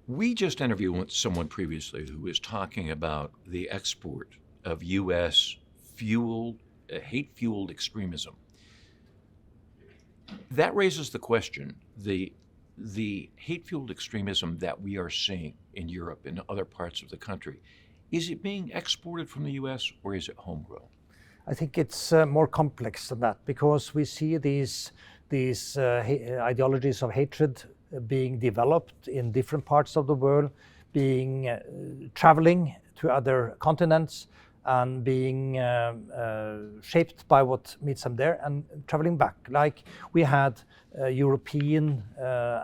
We just interviewed someone previously who was talking about the export of U.S. fueled, hate-fueled extremism. That raises the question, the hate-fueled extremism that we are seeing in Europe and other parts of the country, is it being exported from the U.S. or is it homegrown? I think it's more complex than that, because we see these ideologies of hatred being developed in different parts of the world, being traveling to other continents and being shaped by what meets them there and traveling back. Like we had European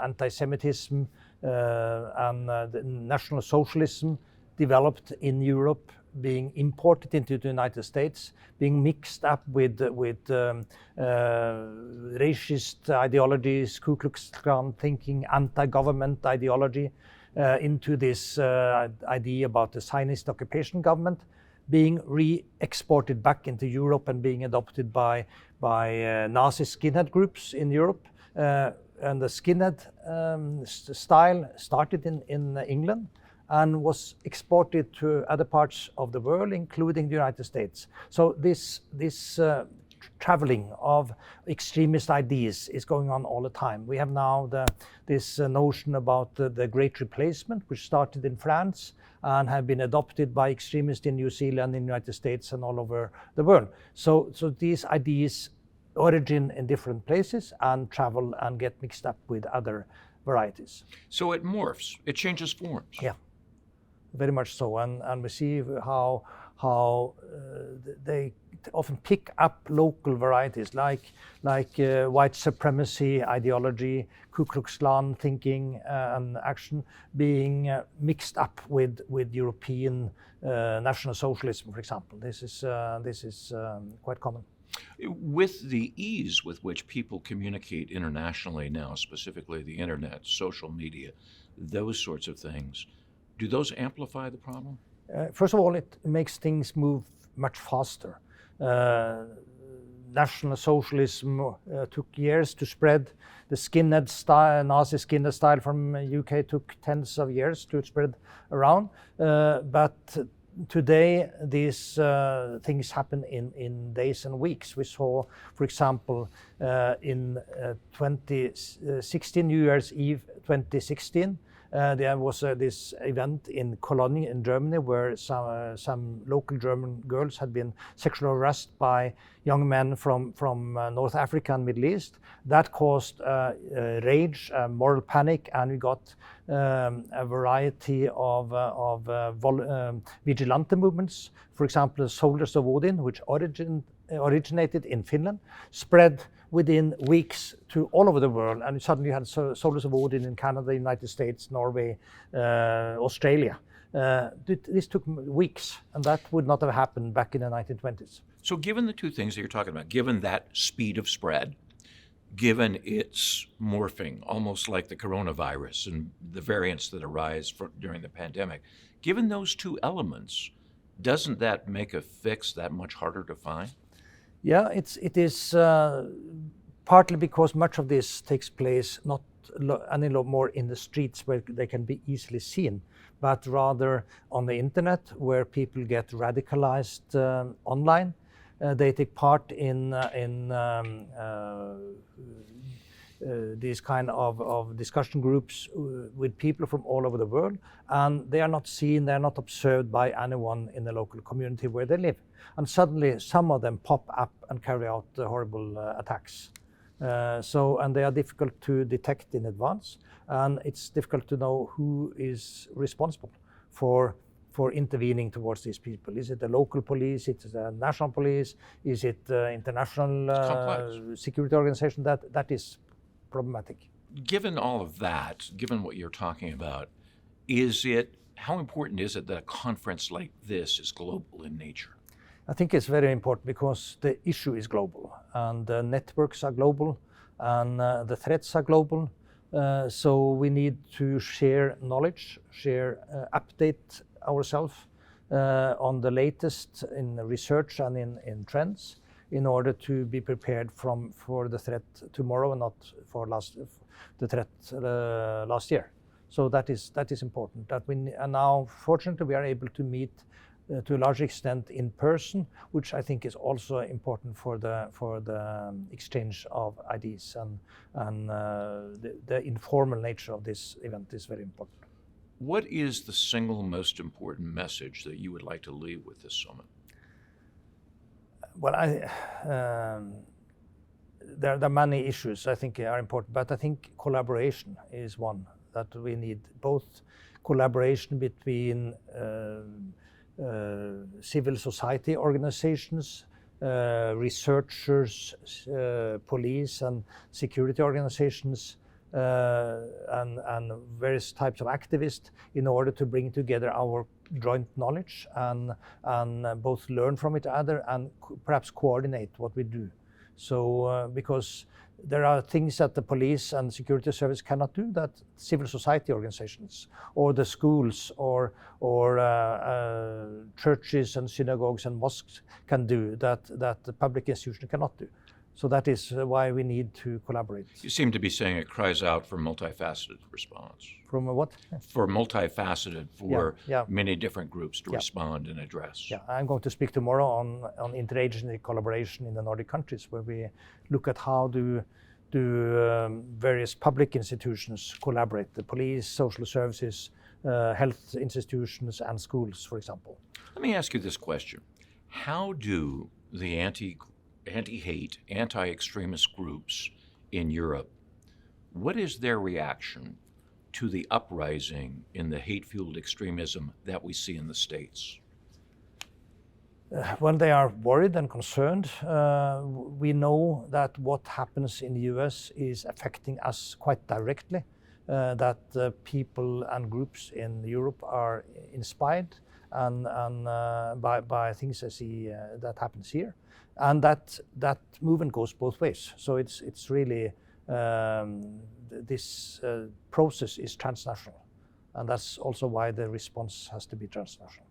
anti-Semitism and the National Socialism developed in Europe, being imported into the United States, being mixed up with racist ideologies, Ku Klux Klan thinking, anti-government ideology, into this idea about the Zionist occupation government, being re-exported back into Europe and being adopted by Nazi skinhead groups in Europe. And the skinhead style started in England and was exported to other parts of the world, including the United States. So this traveling of extremist ideas is going on all the time. We have now this notion about the Great Replacement, which started in France and have been adopted by extremists in New Zealand, in the United States, and all over the world. So these ideas origin in different places and travel and get mixed up with other varieties. So it morphs, it changes forms. Yeah. Very much so, and we see how they often pick up local varieties like white supremacy ideology, Ku Klux Klan thinking and action being mixed up with European National Socialism, for example. This is quite common. With the ease with which people communicate internationally now, specifically the internet, social media, those sorts of things, do those amplify the problem? First of all, it makes things move much faster. National Socialism took years to spread. The skinhead style, Nazi skinhead style from UK took tens of years to spread around. But today, these things happen in days and weeks. We saw, for example, in 2016, New Year's Eve 2016, there was this event in Cologne in Germany where some local German girls had been sexually harassed by young men from North Africa and Middle East. That caused rage, moral panic, and we got a variety of vigilante movements. For example, the Soldiers of Odin, which originated in Finland, spread within weeks to all over the world, and suddenly you had Soldiers of Odin in Canada, United States, Norway, Australia. This took weeks, and that would not have happened back in the 1920s. So given the two things that you're talking about, given that speed of spread, given its morphing, almost like the coronavirus and the variants that arise during the pandemic, given those two elements, doesn't that make a fix that much harder to find? Yeah, it is partly because much of this takes place not any more in the streets where they can be easily seen, but rather on the internet where people get radicalized online. They take part in these kind of discussion groups with people from all over the world, and they are not seen, they are not observed by anyone in the local community where they live. And suddenly some of them pop up and carry out horrible attacks. And they are difficult to detect in advance, and it's difficult to know who is responsible for intervening towards these people. Is it the local police? Is it the national police? Is it international security organization? That is problematic. Given all of that, given what you're talking about, how important is it that a conference like this is global in nature? I think it's very important because the issue is global, and the networks are global, and the threats are global. So we need to share knowledge, update ourselves on the latest in research and in trends. in order to be prepared for the threat tomorrow and not for the threat last year. So that is important. And now, fortunately, we are able to meet to a large extent in person, which I think is also important for the exchange of ideas, and the informal nature of this event is very important. What is the single most important message that you would like to leave with this summit? Well, there are many issues I think are important, but I think collaboration is one that we need. Both collaboration between civil society organizations, researchers, police and security organizations, and various types of activists, in order to bring together our joint knowledge and both learn from each other and perhaps coordinate what we do. So because there are things that the police and security service cannot do that civil society organizations or the schools or churches and synagogues and mosques can do that the public institution cannot do. So that is why we need to collaborate. You seem to be saying it cries out for multifaceted response. From a what? For multifaceted, for Yeah. many different groups to respond and address. Yeah, I'm going to speak tomorrow on interagency collaboration in the Nordic countries, where we look at how do various public institutions collaborate, the police, social services, health institutions and schools, for example. Let me ask you this question. How do the anti-hate, anti-extremist groups in Europe, what is their reaction to the uprising in the hate-fueled extremism that we see in the States? Well, they are worried and concerned. We know that what happens in the US is affecting us quite directly, that people and groups in Europe are inspired and by things I see that happens here. And that movement goes both ways. So it's really, this process is transnational. And that's also why the response has to be transnational.